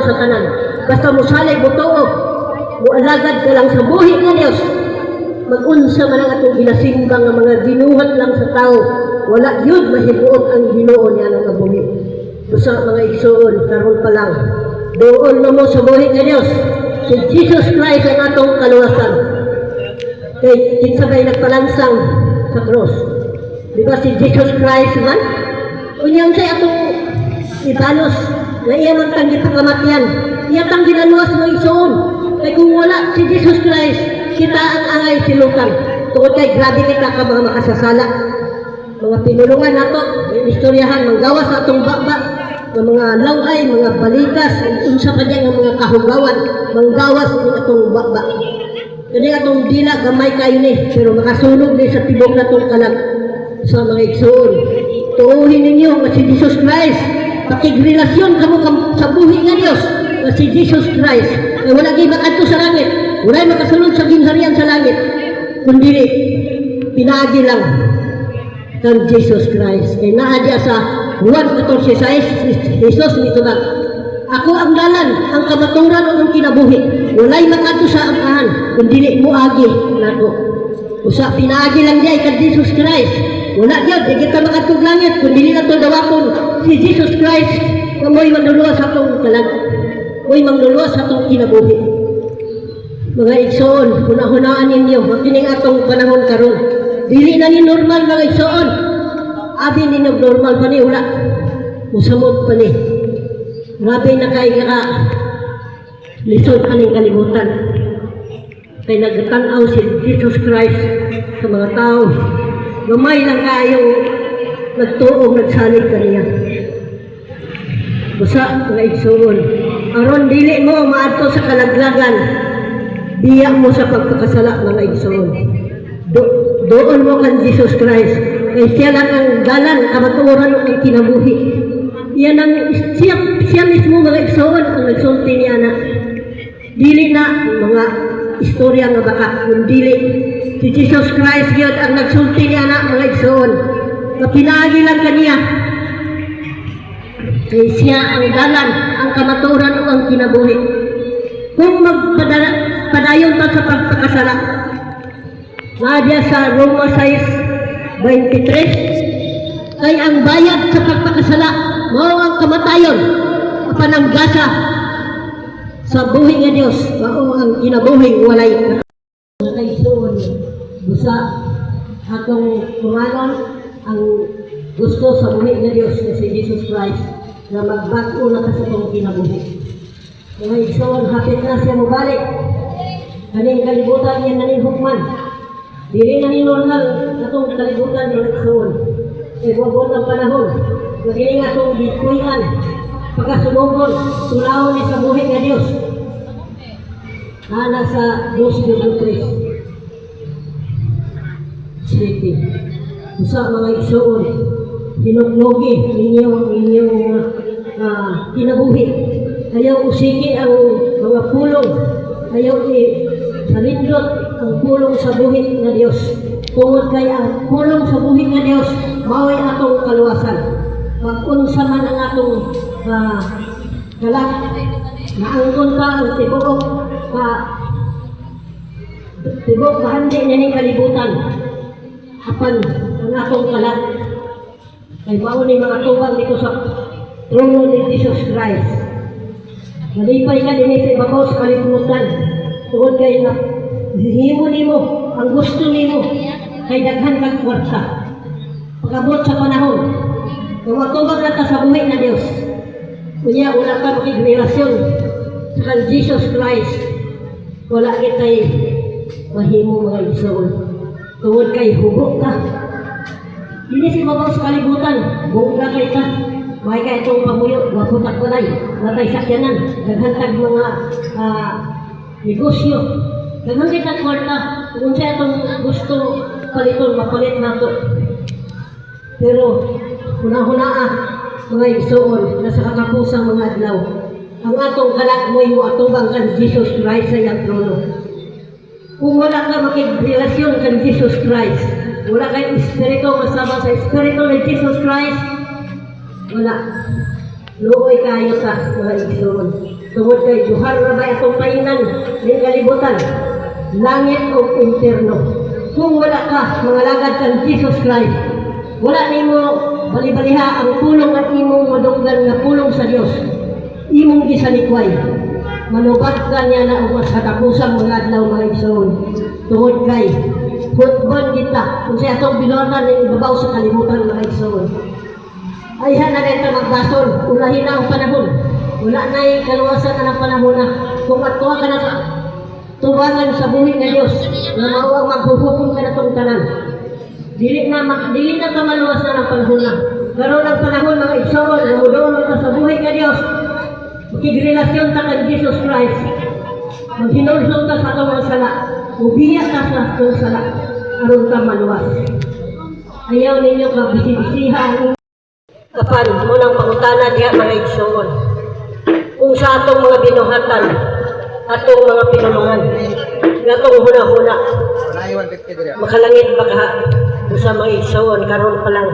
sa tanan. Basta mo salay mo tuo, mo alagad ka lang sa buhi nga Dios. Mag-unsa man ang atong ginasimba nga mga ginuhat lang sa tao, wala yun mahibuot ang Ginoo niya nga buhi. Usa mga igsoon karon pa lang, doon na mo sa buhi nga Dios. Si Jesus Christ ang atong kaluwasan. Kay kinsabay nagpalansang sa cross. Di ba si Jesus Christ man? Unyang say atong ibalos na iya man tang gipakamatyan. Iya tang ginaluwas mo igsoon. Kay kung wala si Jesus Christ, kita ang angay silukan. Tungod kay grabe kita ka mga makasasala. Mga pinulungan nato, istoryahan, manggawas sa atong bakba, ng mga laway, mga balikas, unsa pa diyan ng mga kahugawan, manggawas ng atong bakba. Kani atong dila gamay kayo ni, pero makasunog ni sa tibok natong kalag sa mga igsoon. Tuuhin ninyo nga si Jesus Christ, pakigrelasyon kamo sa buhi nga Dios, nga si Jesus Christ. Ay wala kay makadto sa langit, wala makasulod sa gingharian sa langit, kundi pinaagi lang kang Jesus Christ. Kay naa diya sa Juan 14:6, Jesus nitubag, ako ang dalan, ang kamaturan o ang kinabuhi. Walay makadto sa amahan, kundi moagi nato. Usa pinaagi lang diay kang Jesus Christ. Wala diya, di kita makadto langit, kundi nato dawakon si Jesus Christ nga mo'y manluluwas sa atong kalag. Mo'y manluluwas sa atong kinabuhi. Mga igsoon, hunahunaan ninyo, makining atong panahon karon. Dili na ni normal mga igsoon. Abi ni normal pa ni wala. Musamot pa ni. Grabe na kay nga lisod aning kalibutan. Kay nagtanaw si Jesus Christ sa mga tao. Gamay lang kayong nagtuong nagsalig kaniya. Busa mga igsoon. Aron dili mo maadto sa kalaglagan. Biya mo sa pagkakasala mga igsoon. Doon mo kan Jesus Christ. Kay siya lang ang dalan, kamatuoran ang kinabuhi. Yan ang siya mismo mga igsoon ang nagsulti niya na dili na mga istorya nga baka kung dili. Si Jesus Christ yun ang nagsulti niya na mga igsoon. Kapinaagi lang kaniya. Kay siya ang dalan, ang kamatuoran ang kinabuhi. Kung magpadayon ta sa pagkakasala, nadya sa Roma 6:23, kay ang bayad sa pagpakasala mao ang kamatayon, pananggasa sa buhi nga Dios, mao ang kinabuhing walay kaigsoon. Busa atong tunganon ang gusto sa buhi nga Dios nga si Jesus Christ na magbag-o na sa atong kinabuhi. Mga igsoon, hapit na siya mobalik. Kaning kalibutan niya naning hukman. Dili na ni normal atong kalibutan ng igsoon. Kay buwan ang panahon. Maging atong bituyan. Pagkasunugon, tulawon ni sa buhi nga Dios. Ana sa 2:23. City. Usa mga igsoon, tinuglogi ninyo ang inyong kinabuhi. Ayaw usiki ang mga pulong. Ayaw salindot ang pulong sa buhi nga Dios. Tungod kay ang pulong sa buhi nga Dios, mao'y atong kaluwasan. Pag-unsa man ang atong kalag, naangkon ka ang tibok bahandi nining kalibutan. Apan ang atong kalag, kay mao ni mga tubang dito sa trono ni Jesus Christ. Nalipay ka din sa ibabaw sa kalibutan. Tungod kay na himo nimo ang gusto nimo kay daghan kag kwarta. Pagabot sa panahon, kung matubag na ta sa buhi na Dios, kunya wala ka makigrelasyon sa kan Jesus Christ, wala kita'y mahimo mga igsoon. Tungod kay hubog ka. Hindi si mabaw sa kalibutan, bungga kay ka. May kay itong pamuyo, waputak walay, natay sakyanan, daghantag mga negosyo. Daghang kita kwarta, kung siya itong gusto paliton, mapalit nato. Pero, hunahunaa, mga igsoon, nasa kakapusang mga adlaw, ang atong kalag mo'y mo atubang kan Jesus Christ sa iyang trono. Kung wala ka makigrelasyon kan Jesus Christ, wala kay espiritu kasama sa espiritu ni Jesus Christ, wala. Luoy kayo sa mga igsoon. Tungod kay duhar na ba itong painan ng kalibutan, langit o impyerno. Kung wala ka, mga lagad kang Jesus Christ, wala nimo bali-baliha ang pulong at imong madunggan nga pulong sa Dios. Imong gisalikway. Manubat ka niya na umas katapusan mga adlaw mga igsoon. Tungod kay hutbon kita kung sa atong binuhanan ng ibabaw sa kalibutan mga igsoon. Ayhan na rin ka magbason, ulahin na ang panahon. Wala na'y kaluwasan na ng panahon na kung matuwa ka na tubangan sa buhay ng Diyos na mauwang maghuhukom ka na itong tanan. Dili na ka maluwas na ng panahon na. Karoon ang panahon mga igsoon na mudoon ka sa buhay ng Diyos. Makigrelasyon ka kay Jesus Christ. Maghinulsong ka sa itong mga sala. Ubiyak ka sa itong sala. Aron ka maluwas. Ayaw ninyo ka bisibisihan. Kapan mo ng pangutana diya mga igsoon. Kung sa atong mga binuhatan, atong mga pinulungan, atong huna-huna, makalangit ba ka sa mga igsoon, karon pa lang,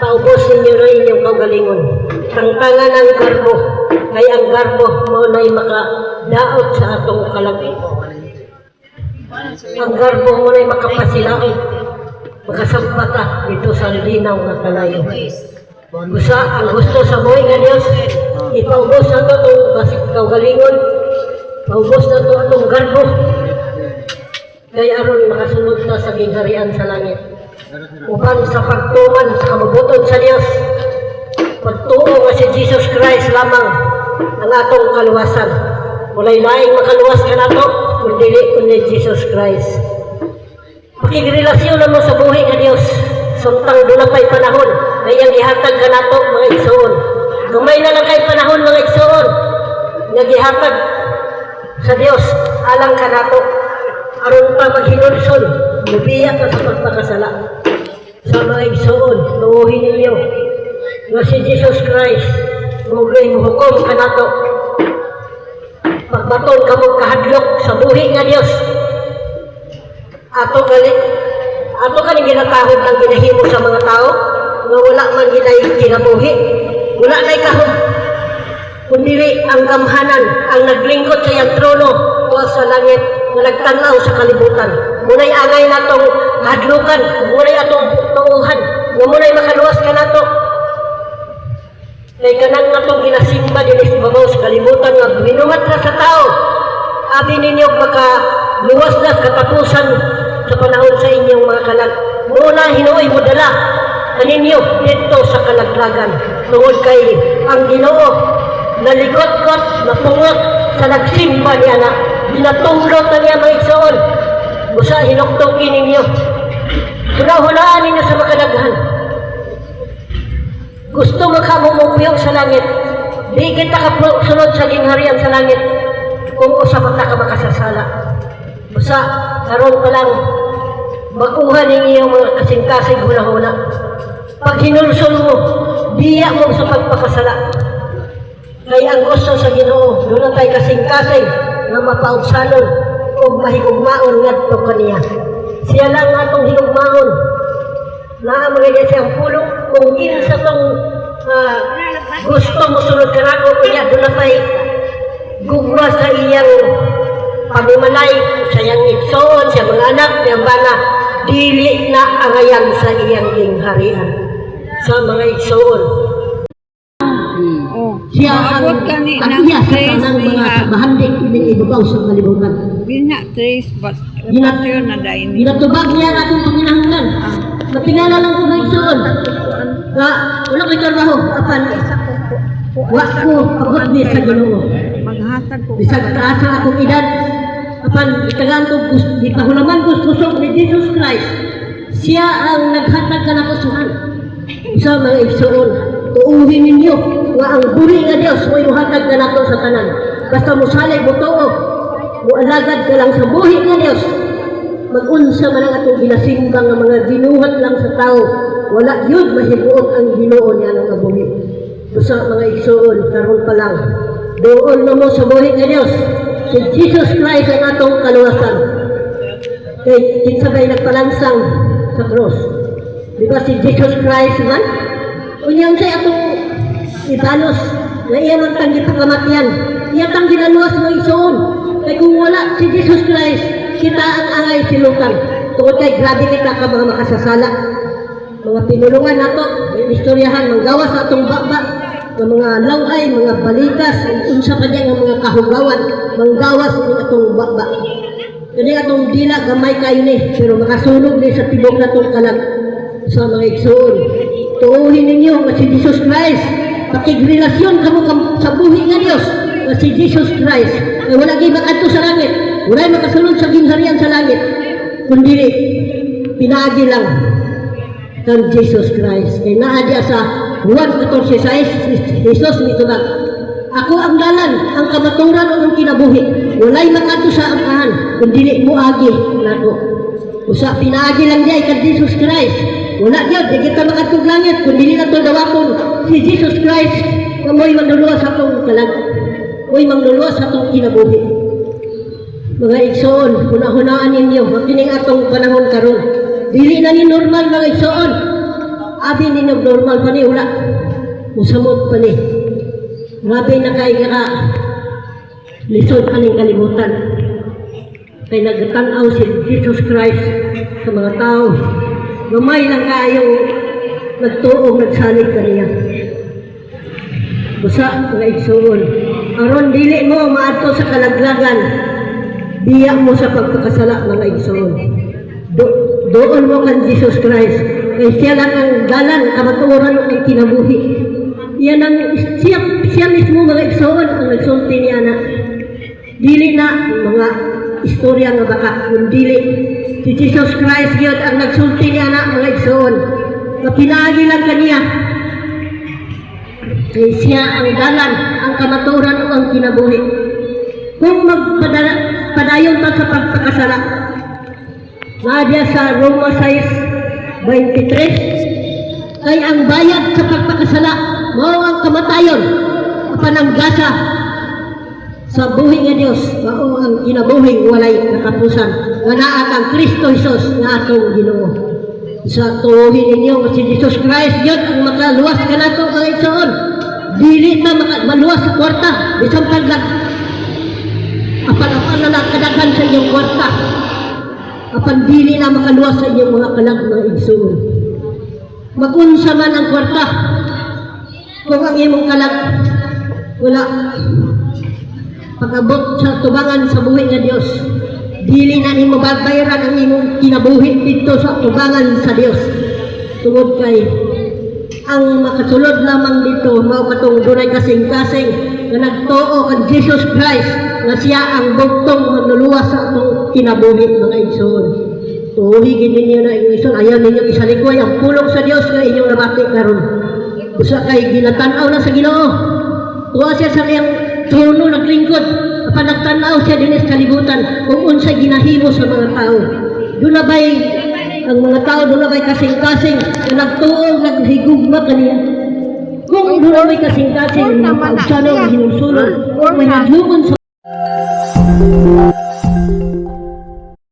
paubos ninyo na inyong kaugalingon. Tangtangan ang garbo, kay ang garbo mo na'y makadaot sa atong kalangit. Ang garbo mo na'y makapasilain, makasampa ka dito sa linaw nga kalayo. Gusa ang gusto sa buhay nga Diyos, ipaubos na ito itong kaugalingon, paubos na ito itong garbo, kaya aron makasunod na sa gingharian sa langit. Uban sa pagtuman sa kamabuton sa Diyos, pagtuo nga si Jesus Christ lamang ang atong kaluwasan. Walay laing makaluwas ka na ito, kundi Jesus Christ. Pakigrelasyon mo sa buhay nga Diyos, suntang doon pa'y panahon, na iyang ihatag ka na ito, mga igsoon. Gamay na lang kay panahon, mga igsoon, na gihatag sa Diyos, alang ka na ito. Aron pa maghinulson, lubiyak ka sa pagpakasala. Sa mga igsoon, tuuhin ninyo, nga si Jesus Christ, mugay hukom ka na ito. Pagbaton ka mong kahadlok sa buhi nga Diyos. Ato kaning ginatahod ng ginahimo sa mga tao, nga wala man ginabuhi, wala na ikahod. Kundi ang gamhanan, ang naglingkod sa iyang trono, tuwa sa langit, na nagtanaw sa kalibutan. Muna'y angay na itong hadlukan, muna'y atong tuuhan, nga muna'y makaluwas ka na ito. Kaya kanang nga itong ginasimba din ibabaw sa kalibutan, nga binuhat na sa tao. Abi ninyo makaluwas na katapusan sa panahon sa inyong mga kalag. Muna hinuoy mo dala kaninyo dito sa kalaglagan. Tungod kay ang Ginoo nalikot-kot, napungot sa nagsimba niya na ginatunggot na niya mga igsoon. Busa hinuktokin ninyo. Hunahunaan ninyo sa makadaghan. Gusto makamumupiyok sa langit. Di kita kasunod sa gingharian sa langit kung usapat ka makasasala. Busa, karon pa lang makuha ninyo mga kasing-kasing huna-huna. Pag hinulsol mo, diya mo sa pagpakasala. Kaya ang gusto sa Ginoo, doon tayo kasing-kasing na mapaugsanon o mahigugmaon ngadto kaniya. Siya lang atong higugmaon. Na mga siyang pulong kung sa tong gusto mo sunod ka na ko, kaya doon na tayo gugma sa iyang pamimalay, sa iyang igsoon, sa mga anak, sa iyang bana, dili na angayan sa iyang gingharian. Sa mga igsoon. Siya ang katiya sa kanang mga bahandik ng ibabaw sa kalibutan. Trace, but na dahin. Ginatubag niya na itong panginahanglan. Matingala lang ko ng igsoon. Wala ko'y trabaho. Apan, wak ko abot niya sa Ginoo. Maghatag ko. Bisag taas ang akong edad. Apan, itagaan ko, di pahulaman ko susok ni Jesus Christ. Siya ang naghatag ka na kusuhan. Sa mga igsoon, tuuhin ninyo nga ang buri nga Diyos mo inuhatag ka na sa tanan. Basta mo salay mo tuo, mo alagad ka lang sa buhi nga Diyos. Mag-unsa man ang atong ginasimbang nga mga binuhat lang sa tao. Wala yun mahibuot ang Ginoo niya ng buhi. Sa mga igsoon, karon pa lang. Doon na mo sa buhi nga Diyos. Si Jesus Christ ang atong kaluwasan. Kay kinsabay nagpalansang sa cross. Diba si Jesus Christ man? Unyang siya atong ibalos na iya man tanggi pagkamatyan. iyatang ginaluwas mga igsoon. Kay kung wala si Jesus Christ, kita ang angay silutan. Tungod kay grabe kita ka mga makasasala. Mga pinulungan nato, may istoryahan, manggawas sa atong baba, ng mga laway, mga balikas, unsa pa niya ng mga kahugawan, manggawas ng atong baba. Kani atong dila gamay kayo ni, pero makasunog ni sa tibok na itong kalag sa mga igsoon. Tuuhin ninyo nga si Jesus Christ, pakigrelasyon kamo sa buhi nga Dios nga si Jesus Christ. Kaya wala kayo makanto sa langit, wala makasulod sa gingharian sa langit, kundi pinagi lang kang Jesus Christ. Kaya naadya sa Juan 14:6, Jesus nito lang, ako ang dalan, ang kamaturan o ang kinabuhi. Walay makato sa amahan, kundi mo agi nako. Usa pinaagi lang diay kang Jesus Christ. Wala gyud di kita makatug langit kundi na to dawakon si Jesus Christ nga mo'y manluluwas sa atong kalag. Mo'y manluluwas sa atong kinabuhi. Mga igsoon, hunahunaan ninyo, makining atong panahon karon. Dili na ni normal mga igsoon. Abi ninyo normal pa ni wala. Musamot pa ni. Grabe na kay nga lisod aning kalibutan. Kay nagtanaw si Jesus Christ sa mga tao. Gamay lang kayong nagtuong nagsalig kaniya. Busa nga igsoon. Aron dili mo maadto sa kalaglagan. Biya mo sa pagpakasala mga igsoon. Doon mo kan Jesus Christ. Kay siya lang ang dalan, kamatuoran ang kinabuhi. Yan ang siya mismo mga igsoon ang nagsulti niya na dili na mga istorya nga baka dili si Jesus Christ yun ang nagsulti niya na mga igsoon nga pinaagi lang kaniya kay siya ang dalan ang kamatuoran o ang kinabuhi. Kung magpadayon pa sa pagpakasala nadya sa Roma 6:23 kay ang bayad sa pagpakasala mao ang kamatayon pananggasa sa buhi nga Dios mao ang kinabuhi walay nakapusan nga naa kang Kristo Jesus nga atong Ginoo. Sa tuhin ninyo nga si Jesus Christ yun ang makaluwas kanato mga igsoon. Dili na maluwas sa kwarta bisang paglag apan na nakadaghan sa inyong kwarta apan dili na makaluwas sa inyong mga kalag mga igsoon. Magunsa man ang kwarta kung ang imong kalag wala pag-abot sa tubangan sa buhi nga Dios, dili na nimo babayaran ang imong kinabuhi dito sa tubangan sa Dios. Tungod kay ang makasulod lamang dito mao katong dunay kasing-kasing nga nagtuo kang Jesus Christ nga siya ang bugtong manluluwas sa atong kinabuhi mga igsoon. Tuhigin ninyo na igsoon, ayaw ninyo isalikoy ang pulong sa Dios nga inyong nabati karon. Usa kay ginatanaw na sa Ginoo. Tuwa siya sa iyang trono naglingkod. Apan nagtanaw siya din sa kalibutan kung unsay ginahimo sa mga tao. Doon na ba'y ang mga tao doon na ba'y kasing-kasing na nagtuong, naghigugma kaniya. Kung doon na ba'y kasing-kasing na pausanong hinusunod, may nagluon sa